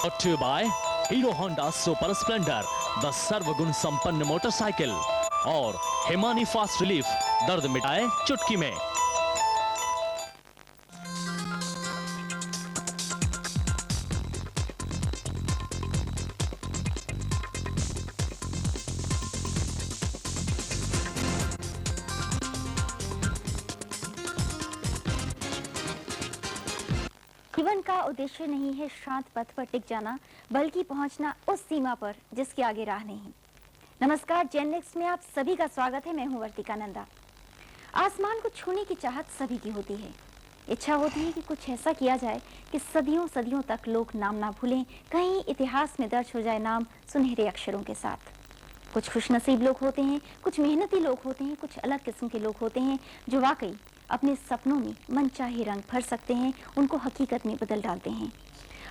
Brought to you by Hero Honda Super Splendor, the सर्वगुण संपन्न motorcycle, और Himani fast relief, दर्द मिटाए चुटकी में। जीवन का उद्देश्य नहीं है शांत पथ पर टिक जाना, बल्कि पहुंचना उस सीमा पर जिसके आगे राह नहीं। नमस्कार, जेन नेक्स्ट में आप सभी का स्वागत है। मैं हूं वर्तिका नंदा। आसमान को छूने की चाहत सभी की होती है। इच्छा होती है कि कुछ ऐसा किया जाए कि सदियों सदियों तक लोग नाम ना भूलें, कहीं इतिहास में दर्ज हो जाए नाम सुनहरे अक्षरों के साथ। कुछ खुशनसीब लोग होते हैं, कुछ मेहनती लोग होते हैं, कुछ अलग किस्म के लोग होते हैं जो वाकई अपने सपनों में मनचाहे रंग भर सकते हैं, उनको हकीकत में बदल डालते हैं।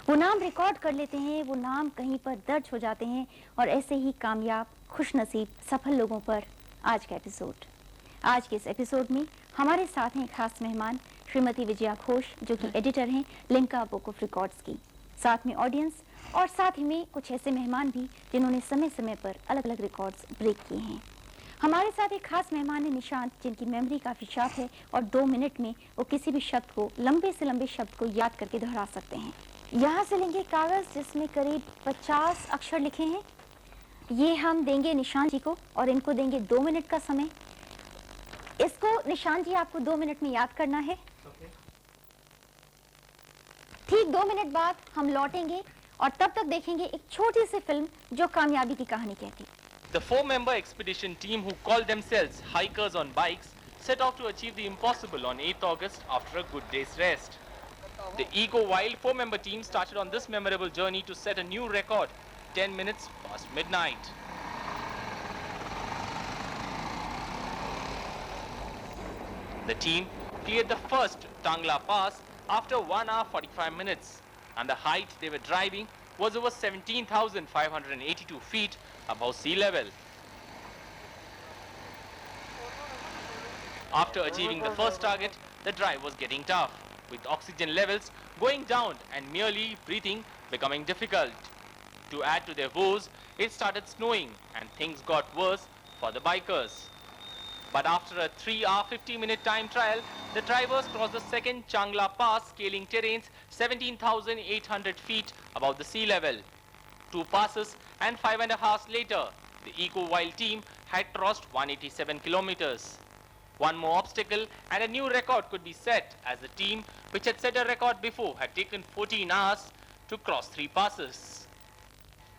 वो नाम रिकॉर्ड कर लेते हैं, वो नाम कहीं पर दर्ज हो जाते हैं, और ऐसे ही कामयाब, खुशनसीब, सफल लोगों पर आज का एपिसोड। आज के इस एपिसोड में हमारे साथ हैं खास मेहमान श्रीमती विजया घोष, जो कि एडिटर हैं लिम्का बुक ऑफ रिकॉर्ड्स की। साथ में ऑडियंस, और साथ ही में कुछ ऐसे मेहमान भी जिन्होंने समय समय पर अलग अलग रिकॉर्ड्स ब्रेक किए हैं। हमारे साथ एक खास मेहमान है निशांत, जिनकी मेमोरी काफी शार्प है और 2 मिनट में वो किसी भी शब्द को, लंबे से लंबे शब्द को याद करके दोहरा सकते हैं। यहाँ से लेंगे कागज जिसमें करीब 50 अक्षर लिखे हैं। ये हम देंगे निशांत जी को, और इनको देंगे 2 मिनट का समय। इसको निशांत जी आपको 2 मिनट में याद करना है। ठीक 2 मिनट बाद हम लौटेंगे और तब तक देखेंगे एक छोटी सी फिल्म जो कामयाबी की कहानी कहती है। The 4-member expedition team, who call themselves Hikers on Bikes, set out to achieve the impossible on 8th August after a good day's rest. The Eco Wild 4-member team started on this memorable journey to set a new record, 10 minutes past midnight. The team cleared the first Tangla Pass after 1 hour 45 minutes, and the height they were driving was over 17,582 feet above sea level. After achieving the first target, the drive was getting tough, with oxygen levels going down and merely breathing becoming difficult. To add to their woes, it started snowing and things got worse for the bikers. But after a 3-hour 50-minute time trial, the drivers crossed the second Changla Pass, scaling terrains 17,800 feet above the sea level. 2 passes and 5.5 hours later, the Eco Wild team had crossed 187 kilometers. One more obstacle and a new record could be set, as the team, which had set a record before, had taken 14 hours to cross 3 passes.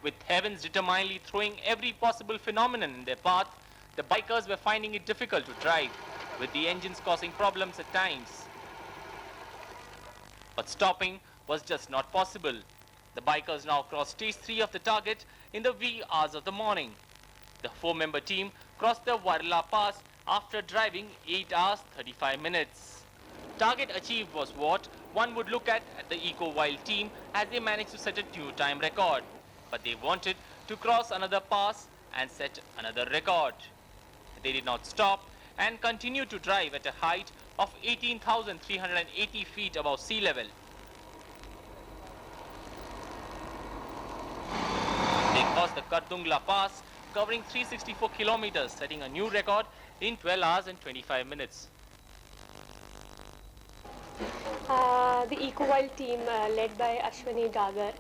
With heavens determinedly throwing every possible phenomenon in their path, the bikers were finding it difficult to drive, with the engines causing problems at times. But stopping was just not possible. The bikers now crossed stage 3 of the target in the wee hours of the morning. The 4-member team crossed the Warla Pass after driving 8 hours 35 minutes. Target achieved was what one would look at the Eco Wild team, as they managed to set a new time record. But they wanted to cross another pass and set another record. They did not stop and continued to drive at a height of 18,380 feet above sea level. They crossed the Kardungla Pass, covering 364 kilometers, setting a new record in 12 hours and 25 minutes. The Eco Wild team, led by Ashwani Dagar,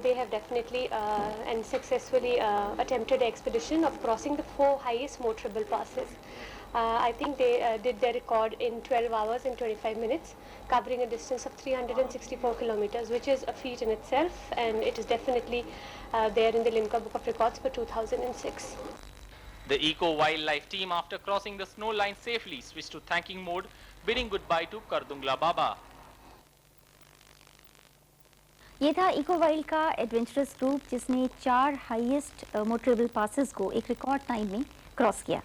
they have definitely and successfully attempted the expedition of crossing the 4 highest motorable passes. I think they did their record in 12 hours and 25 minutes, covering a distance of 364 kilometers, which is a feat in itself, and it is definitely there in the Limca Book of Records for 2006. The Eco Wildlife team, after crossing the snow line safely, switched to thanking mode, bidding goodbye to Kardungla Baba. ये था eco wild का adventurous group, जिसने 4 highest motorable passes को एक record time में cross किया।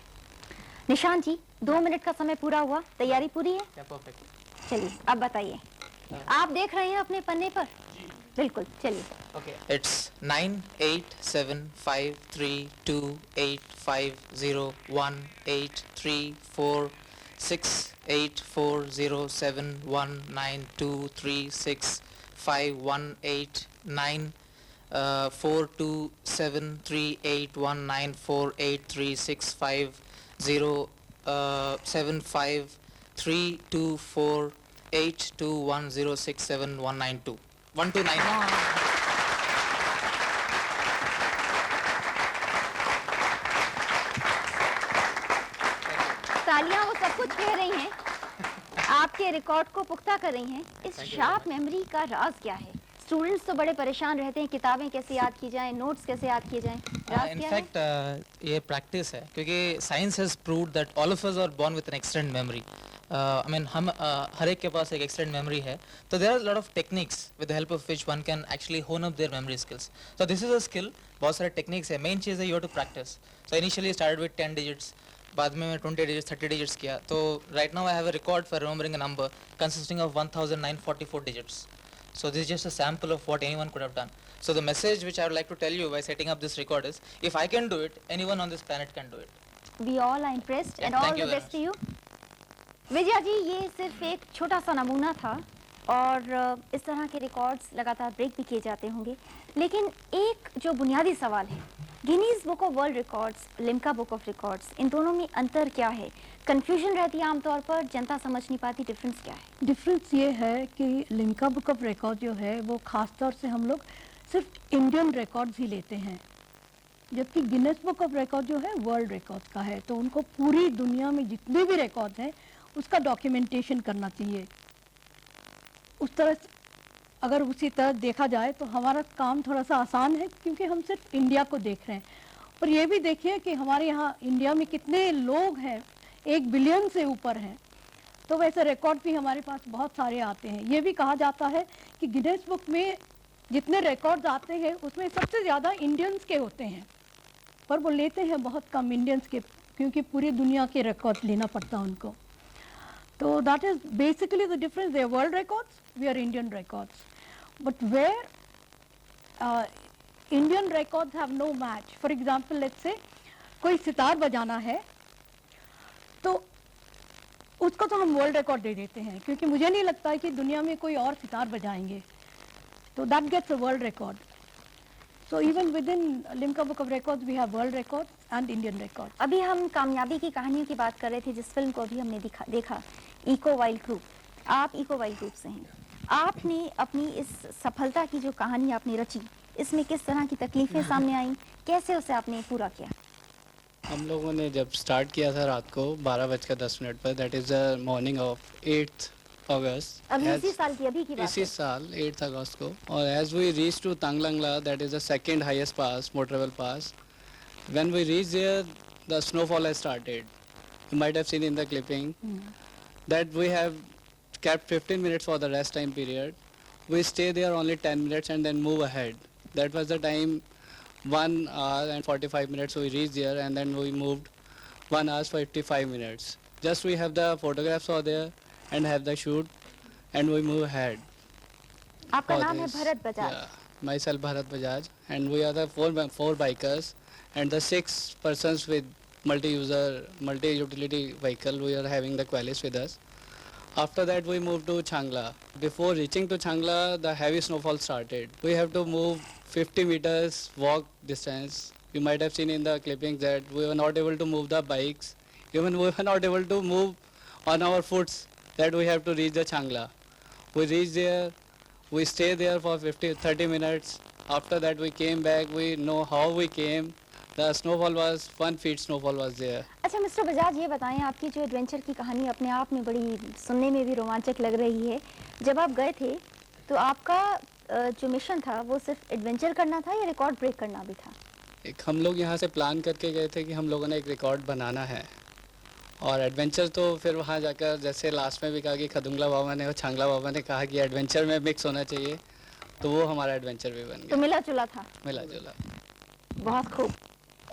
निशांत जी, 2 minute का समय पूरा हुआ, तैयारी पूरी है? परफेक्ट। चलिए अब बताइए। आप देख रहे हैं अपने पन्ने पर? बिल्कुल, चलिए। It's 98753285018346840719236 518 9 4 2 7 3 8 1 9 4 8 3 6 5 0 7 5 3 2 4 8 2 1 0 6 7 192 129. तालियां वो सब कुछ कह रही हैं, आपके रिकॉर्ड को पुख्ता कर रही हैं। इस शार्प मेमोरी का राज क्या है? स्टूडेंट्स तो बड़े परेशान रहते हैं, किताबें कैसे याद की जाएं, नोट्स कैसे याद किए जाएं, राज In क्या fact, ये प्रैक्टिस है क्योंकि science has proved that all of us are born with an extended memory. I mean हम हर एक के पास एक एक्सटेंडेड मेमोरी है, तो there are lot of techniques with the help of which one can actually hone up their memory skills. So this is a skill. बहुत सारे techniques है. Main चीज़ है you have to practice. So initially started with 10 digits, बाद में मैं 20 digits 30 digits किया. तो right now I have a record for remembering a number consisting of 1944 digits. So this is just a sample of what anyone could have done. So the message which I would like to tell you by setting up this record is, if I can do it, anyone on this planet can do it. We all are impressed Yeah, and all thank the you very best to you. Vijaya ji, ये सिर्फ एक छोटा सा नमूना था और इस तरह के रिकॉर्ड्स लगातार ब्रेक भी किए जाते होंगे, लेकिन एक जो बुनियादी सवाल है, Guinness book of world records, Limca book of records, इन दोनों में अंतर क्या है? कंफ्यूजन रहती है आमतौर पर, जनता समझ नहीं पाती, डिफरेंस क्या है? डिफरेंस ये है कि लिम्का बुक ऑफ रिकॉर्ड जो है वो ख़ास तौर से हम लोग सिर्फ इंडियन रिकॉर्ड्स ही लेते हैं, जबकि गिनेस बुक ऑफ रिकॉर्ड जो है वर्ल्ड रिकॉर्ड्स का है, तो उनको पूरी दुनिया में जितने भी रिकॉर्ड्स हैं उसका डॉक्यूमेंटेशन करना चाहिए. उस तरह अगर उसी तरह देखा जाए तो हमारा काम थोड़ा सा आसान है, क्योंकि हम सिर्फ इंडिया को देख रहे हैं. और ये भी देखिए कि हमारे यहाँ इंडिया में कितने लोग हैं, 1 बिलियन से ऊपर हैं, तो वैसे रिकॉर्ड भी हमारे पास बहुत सारे आते हैं. ये भी कहा जाता है कि गिनेस बुक में जितने रिकॉर्ड्स आते हैं उसमें सबसे ज़्यादा इंडियंस के होते हैं, पर वो लेते हैं बहुत कम इंडियंस के, क्योंकि पूरी दुनिया के रिकॉर्ड लेना पड़ता है उनको. तो that is basically the difference. They are world records, we are Indian records, but where Indian records have no match. For example let's say कोई सितार बजाना है तो उसको तो हम वर्ल्ड रिकॉर्ड दे देते हैं, क्योंकि मुझे नहीं लगता है कि दुनिया में कोई और सितार बजाएंगे, तो that gets a world record. So even within Limca Book of Records we have world records and Indian records. अभी हम कामयाबी की कहानियों की बात कर रहे थे, जिस फिल्म को अभी हमने देखा इको वाइल्ड ग्रुप. आप इको वाइल्ड ग्रुप से हैं. आपने अपनी इस सफलता की जो कहानी आपने रची, इसमें किस तरह की तकलीफें सामने आई, कैसे उसे आपने पूरा किया? हम लोगों ने जब स्टार्ट किया था रात को 12:10 पर, that is the morning of 8 अगस्त. अभी इसी साल की अभी की बात इसी है. साल 8 अगस्त को. और as we reach to Tanglangla, that is the second highest pass, motorable pass. When we reach there the snowfall has started. You might have seen in the clipping that we have kept 15 minutes for the rest time period. We stay there only 10 minutes and then move ahead. That was the time, 1 hour and 45 minutes we reached there, and then we moved 1 hour 55 minutes. Just we have the photographs over there and have the shoot and we move ahead. आपका for नाम है this. Bharat Bajaj. Yeah, myself Bharat Bajaj, and we are the four bikers and the 6 persons with multi-utility vehicle. We are having the Qualis with us. After that we moved to Changla. Before reaching to Changla, the heavy snowfall started. We have to move 50 meters walk distance. You might have seen in the clippings that we were not able to move the bikes. Even we were not able to move on our foots, that we have to reach the Changla. We reached there, we stayed there for 30 minutes. After that we came back. We know how we came. The snowfall was 1 feet snowfall was there. अच्छा mister Bajaj, ये बताएं, आपकी जो adventure की कहानी अपने आप में बड़ी सुनने में भी रोमांचक लग रही है. जब आप गए थे तो आपका जो मिशन था वो सिर्फ एडवेंचर करना था या रिकॉर्ड ब्रेक करना भी था? एक हम लोग यहाँ से प्लान करके गए थे कि हम लोगों ने एक रिकॉर्ड बनाना है, और एडवेंचर तो फिर वहाँ जाकर जैसे लास्ट में भी कहा कि खदुंगला बाबा ने और छांगला बाबा ने कहा कि एडवेंचर में मिक्स होना चाहिए, तो वो हमारा एडवेंचर भी बन तो गया. मिला जुला था. मिला जुला. बहुत खूब.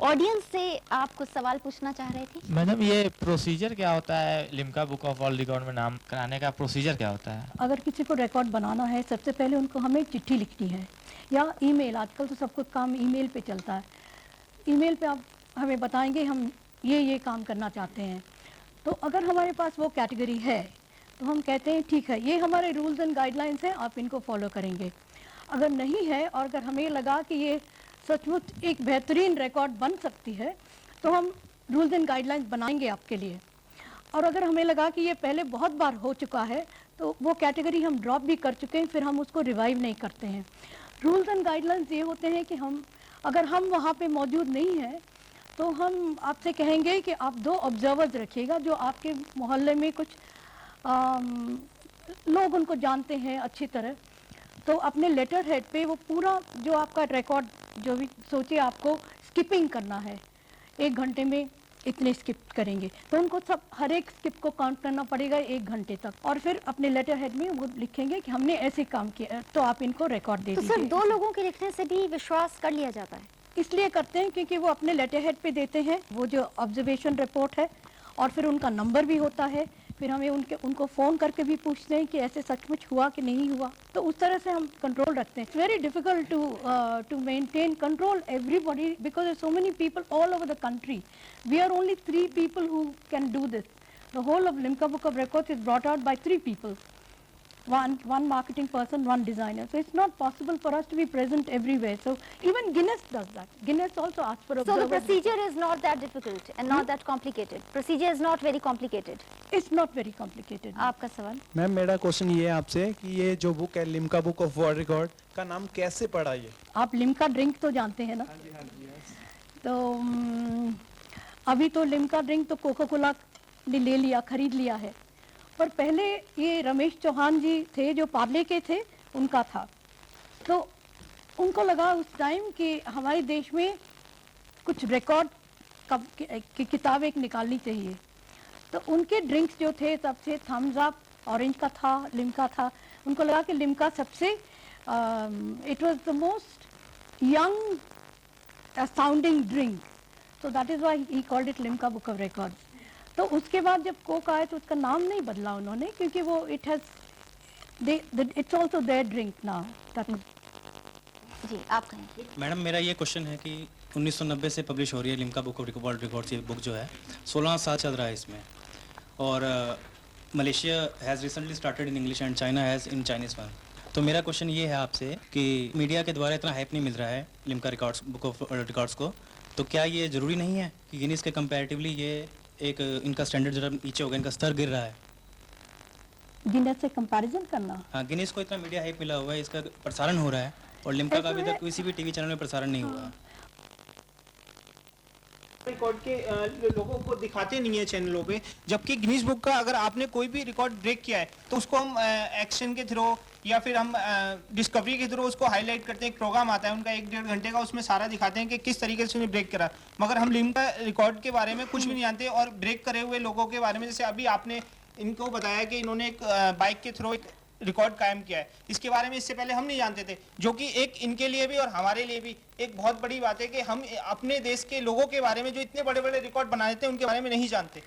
ऑडियंस से आप कुछ सवाल पूछना चाह रहे थे? मैडम, ये प्रोसीजर क्या होता है Limca book of world record में नाम कराने का? प्रोसीजर क्या होता है? अगर किसी को रिकॉर्ड बनाना है, सबसे पहले उनको हमें चिट्ठी लिखनी है या ईमेल. आजकल तो सब कुछ काम ईमेल पे चलता है. ईमेल पे आप हमें बताएंगे हम ये काम करना चाहते हैं, तो अगर हमारे पास वो कैटेगरी है तो हम कहते हैं ठीक है, ये हमारे रूल्स एंड गाइडलाइंस हैं, आप इनको फॉलो करेंगे. अगर नहीं है और अगर हमें लगा कि ये सचमुच एक बेहतरीन रिकॉर्ड बन सकती है तो हम रूल्स एंड गाइडलाइंस बनाएंगे आपके लिए। और अगर हमें लगा कि ये पहले बहुत बार हो चुका है तो वो कैटेगरी हम ड्रॉप भी कर चुके हैं, फिर हम उसको रिवाइव नहीं करते हैं। रूल्स एंड गाइडलाइंस ये होते हैं कि अगर हम वहाँ पे मौजूद नहीं हैं तो हम आपसे कहेंगे कि आप 2 ऑब्जर्वर्स रखिएगा जो आपके मोहल्ले में कुछ लोग उनको जानते हैं अच्छी तरह। तो अपने लेटर हेड पे वो पूरा जो आपका रिकॉर्ड जो भी सोचिए आपको स्किपिंग करना है, 1 घंटे में इतने स्किप करेंगे तो उनको सब हर एक स्किप को काउंट करना पड़ेगा 1 घंटे तक, और फिर अपने लेटर हेड में वो लिखेंगे कि हमने ऐसे काम किया, तो आप इनको रिकॉर्ड दे तो दीजिए। सिर्फ 2 लोगों के लिखने से भी विश्वास कर लिया जाता है? इसलिए करते हैं क्योंकि वो अपने लेटर हेड पे देते हैं वो जो ऑब्जर्वेशन रिपोर्ट है, और फिर उनका नंबर भी होता है, फिर हमें उनको फ़ोन करके भी पूछते हैं कि ऐसे सचमुच हुआ कि नहीं हुआ, तो उस तरह से हम कंट्रोल रखते हैं। It's very difficult to maintain control everybody because there so many people all over the country. We are only 3 people who can do this. The whole of Limca Book of Records is brought out by 3 people. One marketing person, 1 designer. So it's not possible for us to be present everywhere. So even Guinness does that. Guinness also asks for So the observers. procedure is not that difficult and not that complicated. Procedure is not very complicated. It's not very complicated. आपका सवाल? Ma'am मेरा question ये है आपसे कि ये जो book है Limca book of world record का नाम कैसे पड़ा ये? आप लिम्का ड्रिंक तो जानते हैं ना? तो अभी तो लिम्का ड्रिंक तो कोका कोला ने ले लिया, खरीद लिया है, पर पहले ये रमेश चौहान जी थे जो पार्ले के थे, उनका था। तो उनको लगा उस टाइम कि हमारे देश में कुछ रिकॉर्ड की किताब एक निकालनी चाहिए, तो उनके ड्रिंक्स जो थे तब से थम्स अप, ऑरेंज का था, लिम्का था। उनको लगा कि लिम्का सबसे it was the most young sounding drink, so that is why he called it Limca Book of Records. तो उसके बाद जब कोक आया तो उसका नाम नहीं बदला उन्होंने, क्योंकि वो it's also their drink now. जी आप कहें। मैडम मेरा ये क्वेश्चन है कि 1990 से पब्लिश हो रही है Limca book of world records, ये बुक जो है 16 साल चल रहा है इसमें, और Malaysia has recently started in English and China has in Chinese one. तो मेरा क्वेश्चन ये है आपसे कि मीडिया के द्वारा इतना हाइप नहीं मिल रहा है Limca records book of world records को, तो क्या ये ज़रूरी नहीं है कि गिनीज़ के कंपैरेटिवली ये एक इनका स्टैंडर्ड जरा नीचे हो गया, इनका स्तर गिर रहा है? गिनेस से कंपैरिजन करना? हाँ, गिनीज़ को इतना मीडिया हाइप मिला हुआ है, इसका प्रसारण हो रहा है, और लिम्का का अभी तक किसी भी टीवी चैनल में प्रसारण नहीं हुआ है। रिकॉर्ड के लोगों को दिखाते नहीं है चैनलों पे, जबकि गिनीज बुक का अगर आपने कोई भी रिकॉर्ड ब्रेक किया है तो उसको हम एक्शन के थ्रू या फिर हम डिस्कवरी के थ्रू उसको हाईलाइट करते हैं। एक प्रोग्राम आता है उनका 1-1.5 घंटे का, उसमें सारा दिखाते हैं कि किस तरीके से उन्हें ब्रेक करा। मगर हम लिम्का रिकॉर्ड के बारे में कुछ भी नहीं जानते, और ब्रेक करे हुए लोगों के बारे में, जैसे अभी आपने इनको बताया कि इन्होंने एक बाइक के थ्रू एक रिकॉर्ड कायम किया है, इसके बारे में इससे पहले हम नहीं जानते थे, जो कि एक इनके लिए भी और हमारे लिए भी एक बहुत बड़ी बात है कि हम अपने देश के लोगों के बारे में जो इतने बड़े बड़े रिकॉर्ड बना देते हैं उनके बारे में नहीं जानते।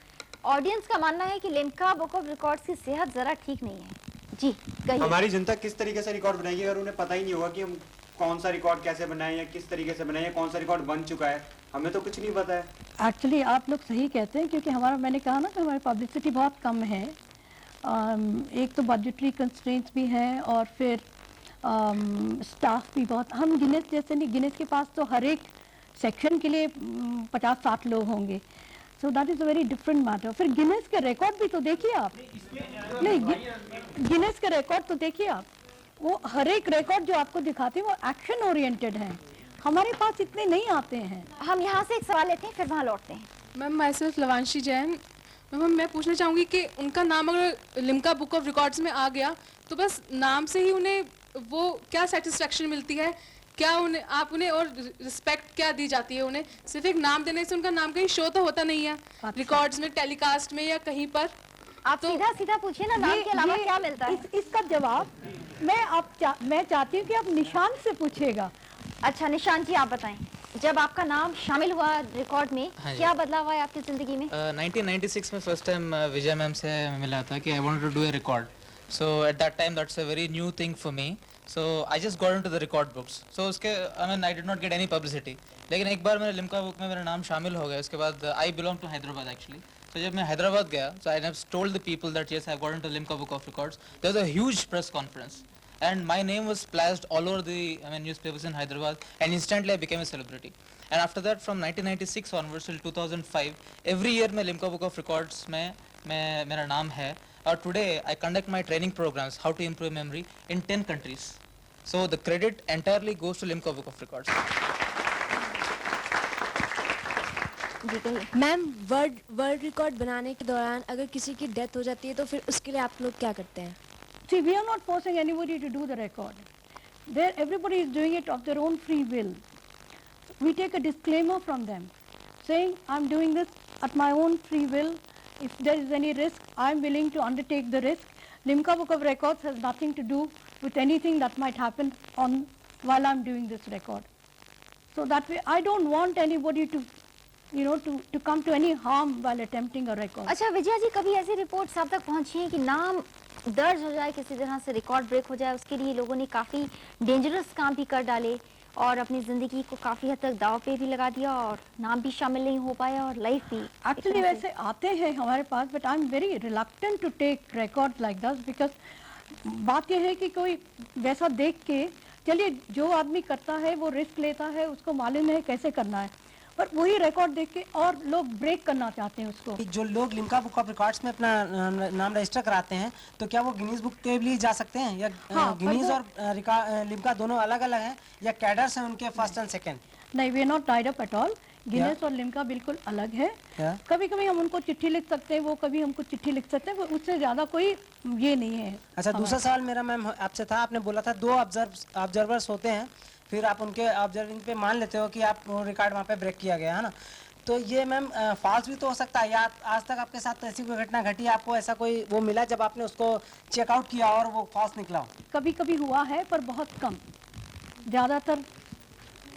ऑडियंस का मानना है कि लिम्का बुक ऑफ रिकॉर्ड्स की सेहत जरा ठीक नहीं है। जी कहिए। हमारी जनता किस तरीके से रिकॉर्ड बनाएगी अगर उन्हें पता ही नहीं होगा कि हम कौन सा रिकॉर्ड कैसे बनाए या किस तरीके से बनाए या कौन सा रिकॉर्ड बन चुका है? हमें तो कुछ नहीं पता है। एक्चुअली आप लोग सही कहते हैं, क्योंकि मैंने कहा ना कि हमारी पब्लिसिटी बहुत कम है। एक तो बजटरी कंस्ट्रेंट्स भी हैं और फिर स्टाफ भी बहुत। हम गिनेस जैसे नहीं, गिनेस के पास तो हर एक सेक्शन के लिए 50-60 लोग होंगे, so that is a very different matter. फिर गिनेस के रिकॉर्ड भी तो देखिए आप, नहीं गिनेस के रिकॉर्ड तो देखिए आप, वो हर एक रिकॉर्ड जो आपको दिखाते हैं वो एक्शन ओरिएंटेड हैं, हमारे पास इतने नहीं आते हैं। हम यहाँ से एक सवाल लेते हैं फिर वहाँ लौटते हैं। Ma'am myself Lavanshi Jain. Ma'am मैं पूछना चाहूँगी कि उनका नाम अगर लिम्का बुक ऑफ रिकॉर्ड्स में आ गया तो बस नाम से ही उन्हें वो क्या सेटिस्फेक्शन मिलती है, क्या उन्हें आप उन्हें और रिस्पेक्ट क्या दी जाती है उन्हें? सिर्फ एक नाम देने से उनका नाम कहीं शो तो होता नहीं है रिकॉर्ड्स में, टेलीकास्ट में या कहीं पर। आप तो सीधा पूछिए ना, नाम के अलावा क्या मिलता है? इसका जवाब मैं चाहती हूँ कि आप निशान से पूछिएगा। अच्छा निशान जी आप बताएं, जब आपका नाम शामिल हुआ रिकॉर्ड में, क्या बदलाव आया आपकी जिंदगी में? 1996 में फर्स्ट टाइम विजय मैम से मिला था कि I wanted to do a record, so at that time that's a very new thing for me, so I just got into the record books. So उसके I did not get any publicity, लेकिन एक बार मेरे Limca book में मेरा नाम शामिल हो गया। उसके बाद I belong to Hyderabad actually, तो जब मैं हैदराबाद गया, so I have told the people that yes I got into Limca book of records. There was a huge press conference and my name was splashed all over the newspapers in Hyderabad, and instantly I became a celebrity. And after that, from 1996 onwards till 2005, every year मैं Limca Book of Records में मेरा नाम है. और today I conduct my training programs how to improve memory in 10 countries. So the credit entirely goes to Limca Book of Records. Ma'am, world record बनाने के दौरान अगर किसी की डेथ हो जाती है तो फिर उसके लिए आप लोग क्या करते हैं? See, we are not forcing anybody to do the record. There, everybody is doing it of their own free will. We take a disclaimer from them, saying, I'm doing this at my own free will. If there is any risk, I'm willing to undertake the risk. Limca Book of Records has nothing to do with anything that might happen while I'm doing this record. So that way, I don't want anybody to come to any harm while attempting a record. अच्छा विजया जी, कभी ऐसी reports आप तक पहुंची है कि नाम दर्ज हो जाए, किसी तरह से रिकॉर्ड ब्रेक हो जाए, उसके लिए लोगों ने काफी डेंजरस काम भी कर डाले और अपनी जिंदगी को काफी हद तक दांव पे भी लगा दिया और नाम भी शामिल नहीं हो पाया और लाइफ भी? एक्चुअली वैसे आते हैं हमारे पास, but I am very reluctant to take record like this, because बात यह है कि कोई वैसा देख के, चलिए जो आदमी करता है वो रिस्क लेता है, उसको मालूम है कैसे करना है, पर वही रिकॉर्ड देख के और लोग ब्रेक करना चाहते हैं उसको. जो लोग लिम्का बुक ऑफ रिकॉर्ड्स में अपना नाम रजिस्टर कराते हैं तो क्या वो गिनीज बुक के लिए जा सकते हैं, या गिनीज और लिम्का दोनों अलग अलग हैं, या कैडर्स हैं उनके फर्स्ट एंड सेकंड? नहीं, we are not tied up at all. Guinness और लिम्का बिल्कुल अलग है. कभी कभी हम उनको चिट्ठी लिख सकते हैं, वो कभी हमको चिट्ठी लिख सकते हैं, उससे ज्यादा कोई ये नहीं है. अच्छा, दूसरा सवाल मेरा मैम आपसे था, आपने बोला था 2 ऑब्जर्वर्स होते हैं, फिर आप उनके ऑब्जर्विंग पे मान लेते हो कि आप वो रिकॉर्ड वहाँ पे ब्रेक किया गया है ना, तो ये मैम फॉल्स भी तो हो सकता है, या आज तक आपके साथ ऐसी कोई घटना घटी, आपको ऐसा कोई वो मिला जब आपने उसको चेकआउट किया और वो फॉल्स निकला हो? कभी कभी हुआ है, पर बहुत कम. ज़्यादातर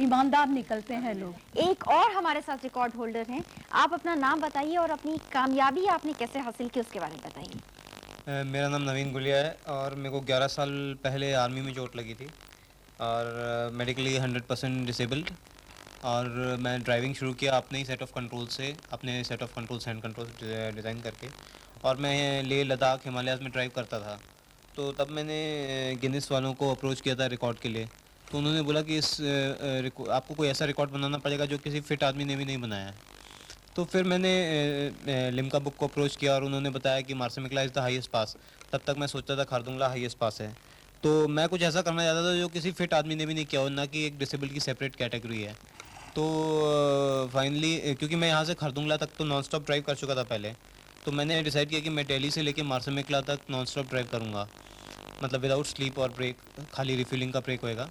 ईमानदार निकलते हैं लोग. एक और हमारे साथ रिकॉर्ड होल्डर हैं, आप अपना नाम बताइए और अपनी कामयाबी आपने कैसे हासिल की उसके बारे में बताइए. मेरा नाम नवीन गुलिया है और मेरे को 11 साल पहले आर्मी में चोट लगी थी और मेडिकली 100% डिसेबल्ड, और मैं ड्राइविंग शुरू किया अपने ही सेट ऑफ कंट्रोल से, अपने set of controls hand control design करके, और मैं लेह लद्दाख हिमालयाज़ में ड्राइव करता था. तो तब मैंने गिनीज वालों को अप्रोच किया था रिकॉर्ड के लिए, तो उन्होंने बोला कि आपको कोई ऐसा रिकॉर्ड बनाना पड़ेगा जो किसी फिट आदमी ने भी नहीं बनाया है. तो फिर मैंने लिम्का बुक को अप्रोच किया और उन्होंने बताया कि मार्समिकला इज़ द हाईएस्ट पास. तब तक मैं सोचता था खारदुंगला हाईएस्ट पास है, तो मैं कुछ ऐसा करना चाहता था जो किसी फिट आदमी ने भी नहीं किया हो, ना कि एक डिसेबल की सेपरेट कैटेगरी है. तो फाइनली क्योंकि मैं यहाँ से खारदुंगला तक तो नॉन स्टॉप ड्राइव कर चुका था पहले, तो मैंने डिसाइड किया कि मैं दिल्ली से लेके मार्समिकला तक नॉन स्टॉप ड्राइव करूँगा, मतलब विदाउट स्लीप और ब्रेक, खाली रिफ्यूलिंग का ब्रेक होएगा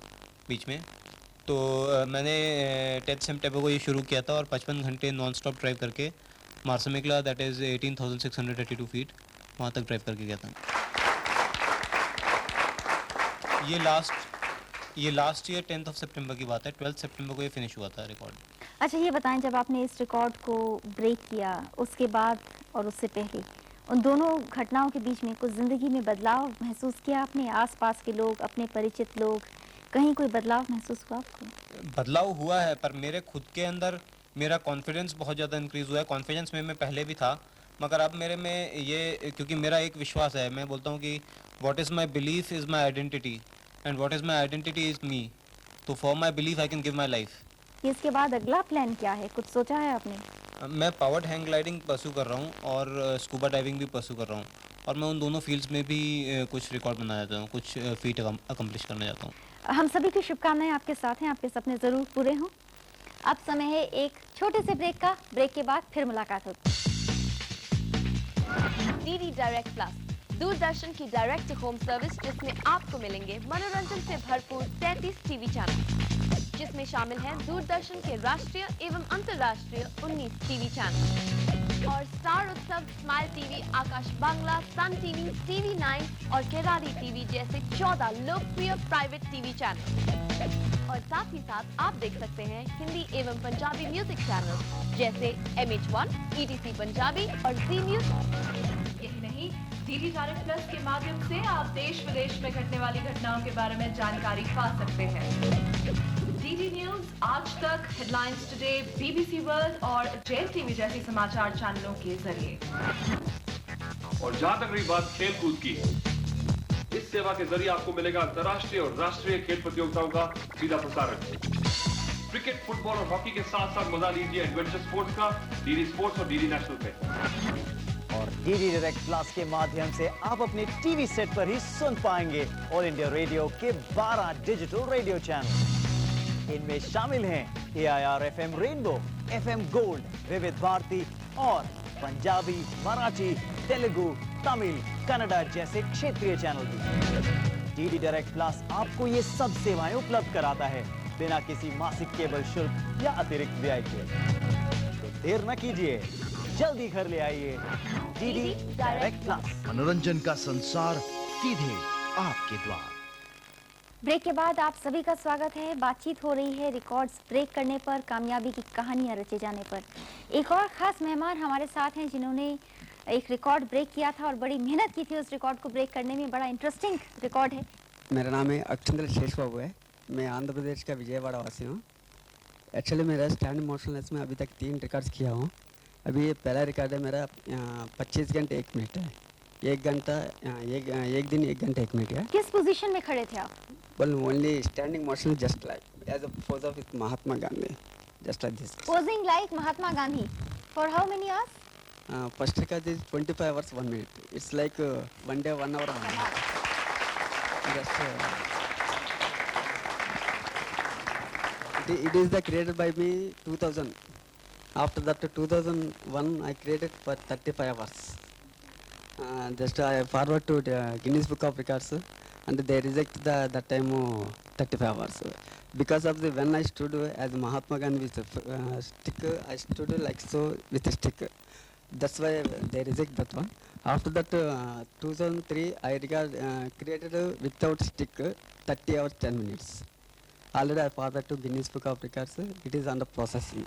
बीच में. तो मैंने 10 सितंबर को ये शुरू किया था और 55 घंटे नॉन स्टॉप ड्राइव करके मार्समिकला, दैट इज़ 18,632 फीट, वहाँ तक ड्राइव करके गया था. ये लास्ट ईयर 10th सितंबर की बात है. 12 सितंबर को ये फिनिश हुआ था रिकॉर्ड. अच्छा, ये बताएं, जब आपने इस रिकॉर्ड को ब्रेक किया उसके बाद और उससे पहले, उन दोनों घटनाओं के बीच में कुछ ज़िंदगी में बदलाव महसूस किया आपने? आसपास के लोग, अपने परिचित लोग, कहीं कोई बदलाव महसूस हुआ आपको? बदलाव हुआ है, पर मेरे खुद के अंदर मेरा कॉन्फिडेंस बहुत ज़्यादा इंक्रीज़ हुआ है. कॉन्फिडेंस में मैं पहले भी था, मगर अब मेरे में ये, क्योंकि मेरा एक विश्वास है, मैं बोलता हूँ कि what is my belief is my identity and what is my identity is me. तो for my belief I can give my life. इसके बाद अगला प्लान क्या है, कुछ सोचा है आपने? मैं पावर्ड हैंग ग्लाइडिंग परस्यू कर रहा हूँ और स्कूबा डाइविंग भी परस्यू कर रहा हूँ, और मैं उन दोनों फील्ड्स में भी कुछ रिकॉर्ड बनाना चाहता हूँ, कुछ फीट अकम्प्लिश करना चाहता हूँ. हम सभी की शुभकामनाएं आपके साथ हैं, आपके सपने ज़रूर पूरे हों. अब समय है एक छोटे से ब्रेक का. ब्रेक के बाद फिर मुलाकात होगी. डीडी डायरेक्ट प्लस, दूरदर्शन की डायरेक्ट होम सर्विस, जिसमें आपको मिलेंगे मनोरंजन से भरपूर 33 टीवी चैनल, जिसमें शामिल हैं दूरदर्शन के राष्ट्रीय एवं अंतर्राष्ट्रीय 19 टीवी चैनल और स्टार उत्सव, स्माइल टीवी, आकाश बांग्ला, सन टीवी, टीवी 9 और केरारी टीवी जैसे 14 लोकप्रिय प्राइवेट टीवी चैनल. और साथ ही साथ आप देख सकते हैं हिंदी एवं पंजाबी म्यूजिक चैनल जैसे MH1, ETC पंजाबी और जी न्यूज. यही नहीं, डीडी डायरेक्ट प्लस के माध्यम से आप देश विदेश में घटने वाली घटनाओं के बारे में जानकारी पा सकते हैं. डीडी न्यूज, आज तक, हेडलाइंस टुडे, BBC वर्ल्ड और जेल टीवी जैसी समाचार चैनलों के जरिए. और जहां तक रही बात खेल कूद की, इस सेवा के जरिए आपको मिलेगा अंतर्राष्ट्रीय और राष्ट्रीय खेल प्रतियोगिताओं का सीधा प्रसारण। क्रिकेट, फुटबॉल और हॉकी के साथ साथ मजा लीजिए एडवेंचर स्पोर्ट्स का डीडी स्पोर्ट्स और डीडी नेशनल पे। और डीडी डायरेक्ट प्लस के माध्यम से आप अपने टीवी सेट पर ही सुन पाएंगे ऑल इंडिया रेडियो के 12 डिजिटल रेडियो चैनल। इनमें शामिल हैं AIR FM rainbow, FM gold, विविध भारती और पंजाबी, मराठी, तेलुगु, तमिल, कन्नड़ा जैसे क्षेत्रीय चैनल भी। डीडी डायरेक्ट प्लस आपको ये सब सेवाएं उपलब्ध कराता है बिना किसी मासिक केबल शुल्क या अतिरिक्त व्यय के। तो देर न कीजिए, जल्दी घर ले आइए डीडी डायरेक्ट प्लस। मनोरंजन का संसार सीधे आपके द्वार। ब्रेक के बाद आप सभी का स्वागत है। बातचीत हो रही है रिकॉर्ड्स ब्रेक करने पर, कामयाबी की कहानियां रचे जाने पर। एक और खास मेहमान हमारे साथ हैं जिन्होंने एक रिकॉर्ड ब्रेक किया था और बड़ी मेहनत की थी उस रिकॉर्ड को ब्रेक करने में। बड़ा इंटरेस्टिंग रिकॉर्ड है। मेरा नाम है अक्षेंद्र शेष बाबू है। मैं आंध्र प्रदेश का विजयवाड़ा वासी हूँ। एक्चुअली मेरा स्टैंड मोशनलेस में अभी तक 3 रिकॉर्ड्स किया हूँ। अभी ये पहला रिकॉर्ड है मेरा 25 घंटे 1 मिनट है। 1 घंटा एक दिन 1 घंटा 1 मिनट है। किस पोजीशन में खड़े थे आप? Well, only standing motion, just like as a pose of Mahatma Gandhi, just like this. Posing like Mahatma Gandhi. For how many hours? First record is 25 hours 1 minute. It's like 1 day 1 hour 1 minute. Just, it is created by me 2000. After that 2001 I created for 35 hours. Just I forward to the Guinness Book of Records. And they reject that time 35 hours. Because of the when I stood as Mahatma Gandhi with a stick, I stood like so with a stick. That's why they reject that one. After that 2003 I created without stick 30 hours 10 minutes. Already I forwarded to Guinness Book of Records. It is under processing.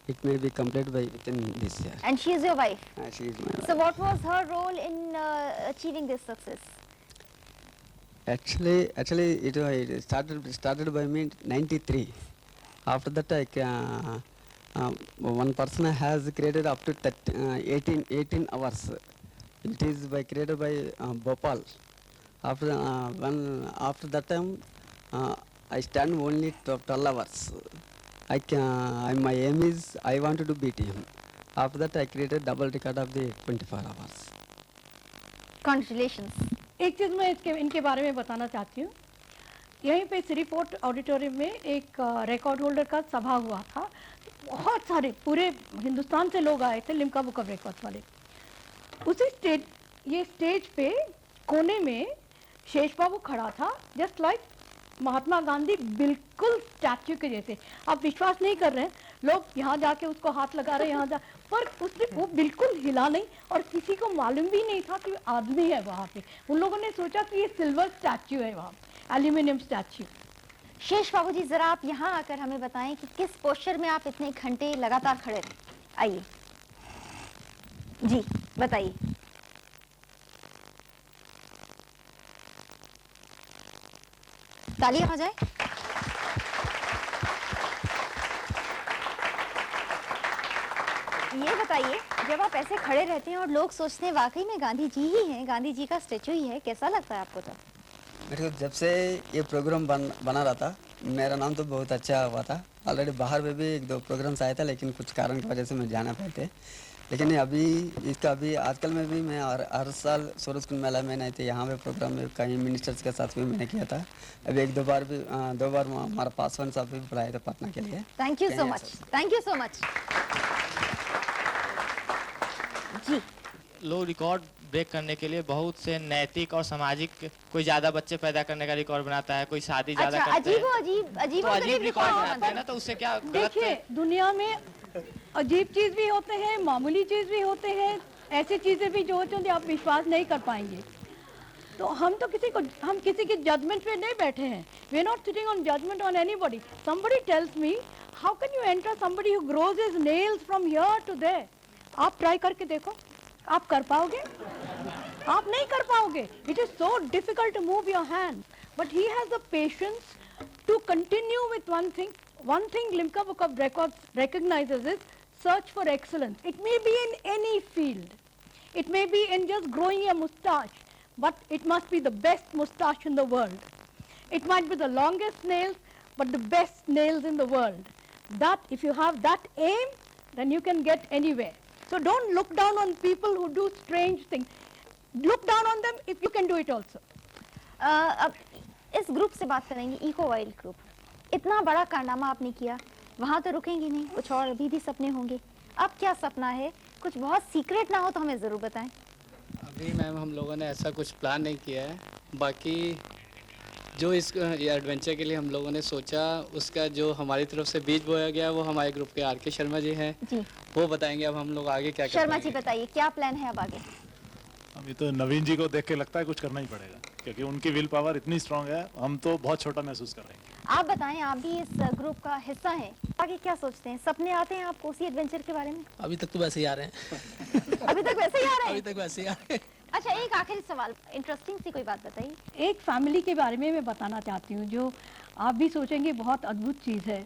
It may be completed by within this year. And she is your wife? She is my wife. So what was her role in achieving this success? Actually, it started by me 93. After that, one person has created up to 18 hours. It is created by Bhopal. After that time, I stand only 12 hours. My aim is I want to beat him. After that, I created double record of the 24 hours. Congratulations. एक चीज़ मैं इनके बारे में बताना चाहती हूँ। यहीं पे श्रीपोर्ट ऑडिटोरियम में एक रिकॉर्ड होल्डर का सभा हुआ था। बहुत सारे पूरे हिंदुस्तान से लोग आए थे, लिम्का बुक ऑफ रिकॉर्ड्स वाले। उसी स्टेज पे कोने में शेष बाबू खड़ा था, जस्ट लाइक महात्मा गांधी, बिल्कुल स्टैच्यू के जैसे। आप विश्वास नहीं कर रहे हैं, लोग यहाँ जाके उसको हाथ लगा रहे हैं, पर उसने वो बिल्कुल हिला नहीं और किसी को मालूम भी नहीं था कि आदमी है वहाँ पे। उन लोगों ने सोचा कि ये सिल्वर स्टैच्यू है, वहाँ एल्यूमिनियम स्टैच्यू। शेष बाबू जी, जरा आप यहाँ आकर हमें बताएं कि किस पोस्चर में आप इतने घंटे लगातार खड़े रहे। आइए जी, बताइए। तालियां हो जाए। ये बताइए, जब आप ऐसे खड़े रहते हैं और लोग सोचते हैं वाकई में गांधी जी ही हैं, गांधी जी का स्टैचू ही है, कैसा लगता है आपको? तो मेरे को जब से ये प्रोग्राम बना रहा था, मेरा नाम तो बहुत अच्छा हुआ था। ऑलरेडी बाहर में भी 1-2 प्रोग्राम्स आए थे, लेकिन कुछ कारण की वजह से मैं जाना पाए थे। लेकिन अभी आजकल में भी मैं हर साल सूरज कुंड मेला में नहीं थे, यहाँ पे प्रोग्राम में कई मिनिस्टर्स के साथ भी मैंने किया था। अभी 2 बार हमारा पासवान साहब भी बुलाए थे पटना के लिए। Thank you so much, thank you so much जी। लोग रिकॉर्ड ब्रेक करने के लिए बहुत से नैतिक और सामाजिक, कोई ज्यादा बच्चे पैदा करने का रिकॉर्ड बनाता है, कोई शादी ज्यादा करता है। अजीब रिकॉर्ड बनाते हैं ना, तो उससे क्या? देखिए, दुनिया में अजीब चीज भी होते हैं, मामूली चीज भी होते हैं, ऐसी चीजें भी जो होती हैं आप विश्वास नहीं कर पाएंगे। तो हम किसी के जजमेंट पे नहीं बैठे हैं। We are not sitting on judgement on anybody. Somebody tells me how can you enter somebody who grows his nails from here to there. आप ट्राई करके देखो, आप कर पाओगे? आप नहीं कर पाओगे। It is so difficult to move your hand, but he has the patience to continue with one thing. One thing Limca Book of Records recognizes is search for excellence. It may be in any field. It may be in just growing a mustache. but it must be the best moustache in the world. It might be the longest nails, but the best nails in the world. That, if you have that aim, then you can get anywhere. So don't look down on people who do strange things. Look down on them if you can do it also. अब इस group से बात करेंगे, eco wild group. इतना बड़ा कारनामा आपने किया, वहाँ तो रुकेंगे नहीं, कुछ और अभी भी सपने होंगे। अब क्या सपना है? कुछ बहुत सीक्रेट ना हो तो हमें ज़रूर बताएं। अभी मैम हम लोगों ने ऐसा कुछ प्लान नहीं किया है। बाकी जो इस एडवेंचर के लिए हम लोगों ने सोचा, उसका जो हमारी तरफ से बीज बोया गया वो हमारे ग्रुप के आर.के. शर्मा जी हैं, वो बताएंगे अब हम लोग आगे क्या शर्मा जी बताइए, क्या प्लान है अब आगे? अभी तो नवीन जी को देख के लगता है कुछ करना ही पड़ेगा, क्योंकि उनकी विल पावर इतनी स्ट्रांग है, हम तो बहुत छोटा महसूस कर रहे हैं। आप बताएं, आप भी इस ग्रुप का हिस्सा हैं, आगे क्या सोचते हैं? सपने आते हैं आपको उसी एडवेंचर के बारे में? अभी तक तो वैसे ही आ रहे हैं। अभी तक वैसे ही आ रहे हैं? अभी तक वैसे ही आ रहे हैं। अच्छा, एक आखिरी सवाल, इंटरेस्टिंग सी कोई बात बताइए। एक फैमिली के बारे में मैं बताना चाहती हूँ, जो आप भी सोचेंगे बहुत अद्भुत चीज़ है।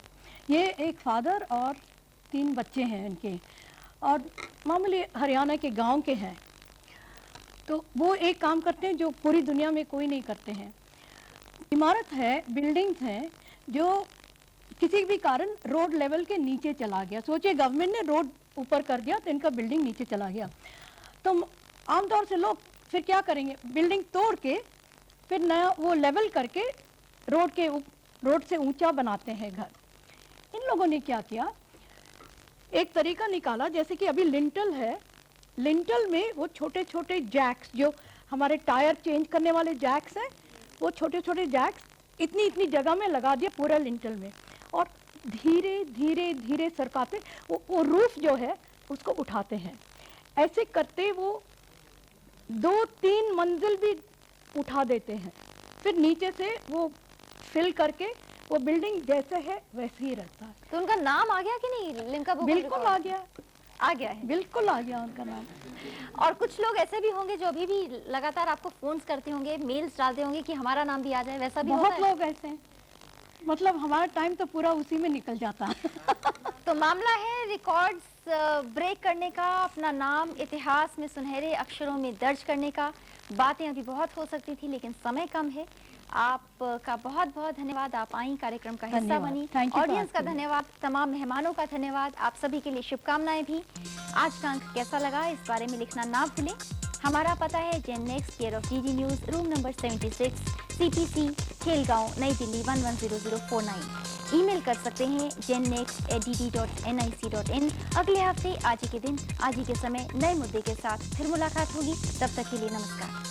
ये एक फादर और 3 बच्चे हैं इनके, और मामूली हरियाणा के गांव के हैं। तो वो एक काम करते हैं जो पूरी दुनिया में कोई नहीं करते हैं। इमारत है, बिल्डिंग्स हैं, जो किसी भी कारण रोड लेवल के नीचे चला गया। सोचिए, गवर्नमेंट ने रोड ऊपर कर दिया तो इनका बिल्डिंग नीचे चला गया। तो आमतौर से लोग फिर क्या करेंगे, बिल्डिंग तोड़ के फिर नया वो लेवल करके रोड से ऊंचा बनाते हैं घर। इन लोगों ने क्या किया, एक तरीका निकाला, जैसे कि अभी लिंटल है, लिंटल में वो छोटे छोटे जैक्स, जो हमारे टायर चेंज करने वाले जैक्स हैं, वो छोटे छोटे जैक्स इतनी जगह में लगा दिया पूरा लिंटल में, और धीरे धीरे धीरे सरकाते वो रूफ जो है उसको उठाते हैं। ऐसे करते वो 2-3 मंजिल भी उठा देते हैं। फिर नीचे से वो फिल करके वो बिल्डिंग जैसे है वैसे ही रहता है। तो उनका नाम आ गया कि नहीं? लिम्का बुक बिल्कुल आ गया है, बिल्कुल आ गया उनका नाम। और कुछ लोग ऐसे भी होंगे जो अभी भी लगातार आपको फोन्स करते होंगे, मेल्स डालते होंगे कि हमारा नाम भी आ जाए, वैसा भी होता है? बहुत लोग ऐसे हैं, मतलब हमारा टाइम तो पूरा उसी में निकल जाता है। तो मामला है रिकॉर्ड्स ब्रेक करने का, अपना नाम इतिहास में सुनहरे अक्षरों में दर्ज करने का। बातें अभी बहुत हो सकती थी, लेकिन समय कम है। आपका बहुत बहुत धन्यवाद, आप आई, कार्यक्रम का हिस्सा बनी। ऑडियंस का धन्यवाद, तमाम मेहमानों का धन्यवाद, आप सभी के लिए शुभकामनाएं भी। आज का अंक कैसा लगा इस बारे में लिखना ना भूलें। हमारा पता है Gen Next, care of DD news, room number 76, CPC, Khelgaon, Nai Delhi 110049। Email कर सकते हैं gennext@dd.nic.in। अगले हफ्ते आज ही के दिन, आज ही के समय नए मुद्दे के साथ फिर मुलाकात होगी। तब तक के लिए नमस्कार।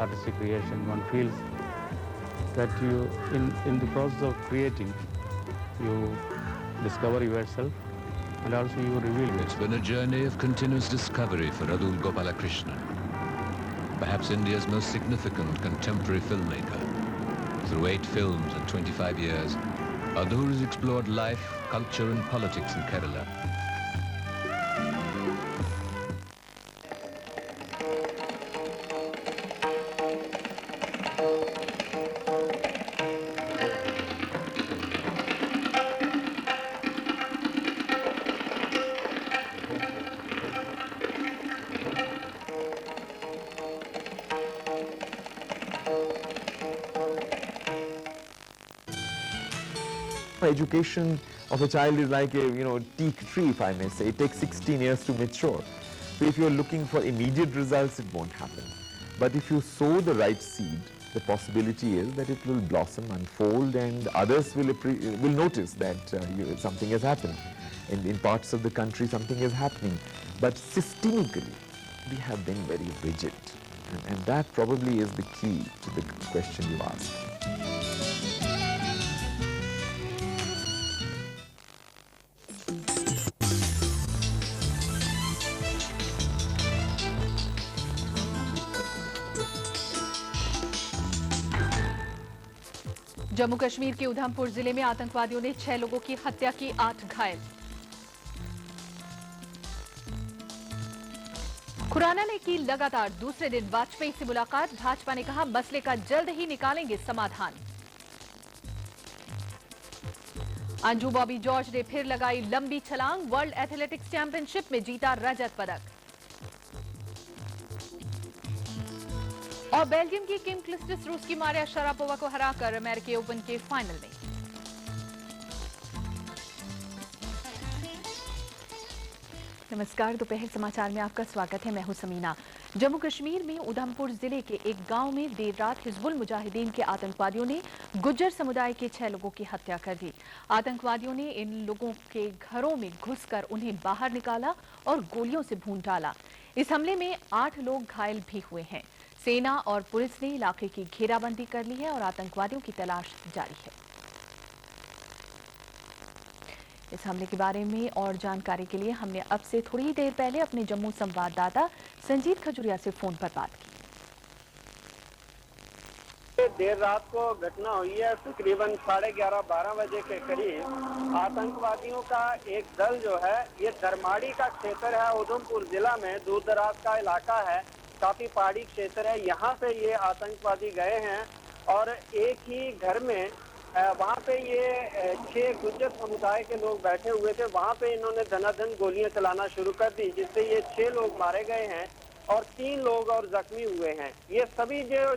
Artistic creation, one feels that you, in the process of creating, you discover yourself, will also you reveal. It's been a journey of continuous discovery for Radul Gopalakrishnan, perhaps India's most significant contemporary filmmaker. Through 8 films and 25 years, Adur has explored life, culture and politics in Kerala. Education of a child is like a teak tree, if I may say. It takes 16 years to mature. So if you're looking for immediate results, it won't happen. But if you sow the right seed, the possibility is that it will blossom, unfold, and others will notice that something has happened. In parts of the country, something is happening. But systemically, we have been very rigid. And that probably is the key to the question you asked. Jammu Kashmir के उधमपुर जिले में आतंकवादियों ने 6 लोगों की हत्या की, 8 घायल। खुराना ने की लगातार दूसरे दिन वाजपेयी से मुलाकात, भाजपा ने कहा मसले का जल्द ही निकालेंगे समाधान। अंजू बॉबी जॉर्ज ने फिर लगाई लंबी छलांग, वर्ल्ड एथलेटिक्स चैंपियनशिप में जीता रजत पदक। और बेल्जियम की किम क्लिस्टिस रूस की मारिया शरापोवा को हराकर अमेरिकी ओपन के फाइनल में। नमस्कार, दोपहर समाचार में आपका स्वागत है। मैं हूं समीना। जम्मू कश्मीर में उधमपुर जिले के एक गांव में देर रात हिजबुल मुजाहिदीन के आतंकवादियों ने गुज्जर समुदाय के 6 लोगों की हत्या कर दी। आतंकवादियों ने इन लोगों के घरों में घुसकर उन्हें बाहर निकाला और गोलियों से भून डाला। इस हमले में 8 लोग घायल भी हुए हैं। सेना और पुलिस ने इलाके की घेराबंदी कर ली है और आतंकवादियों की तलाश जारी है। इस हमले के बारे में और जानकारी के लिए हमने अब से थोड़ी देर पहले अपने जम्मू संवाददाता संजीत खजुरिया से फोन पर बात की। देर रात को घटना हुई है, तकरीबन 11:30-12 बजे के करीब आतंकवादियों का एक दल जो है, ये दरमाड़ी का क्षेत्र है, उधमपुर जिला में दूर दराज का इलाका है, काफी पहाड़ी क्षेत्र है। यहाँ पे ये आतंकवादी गए हैं और एक ही घर में वहाँ पे ये 6 गुज्जर समुदाय के लोग बैठे हुए थे। वहाँ पे इन्होंने धनाधन गोलियां चलाना शुरू कर दी, जिससे ये 6 लोग मारे गए हैं और 3 लोग और जख्मी हुए हैं। ये सभी जो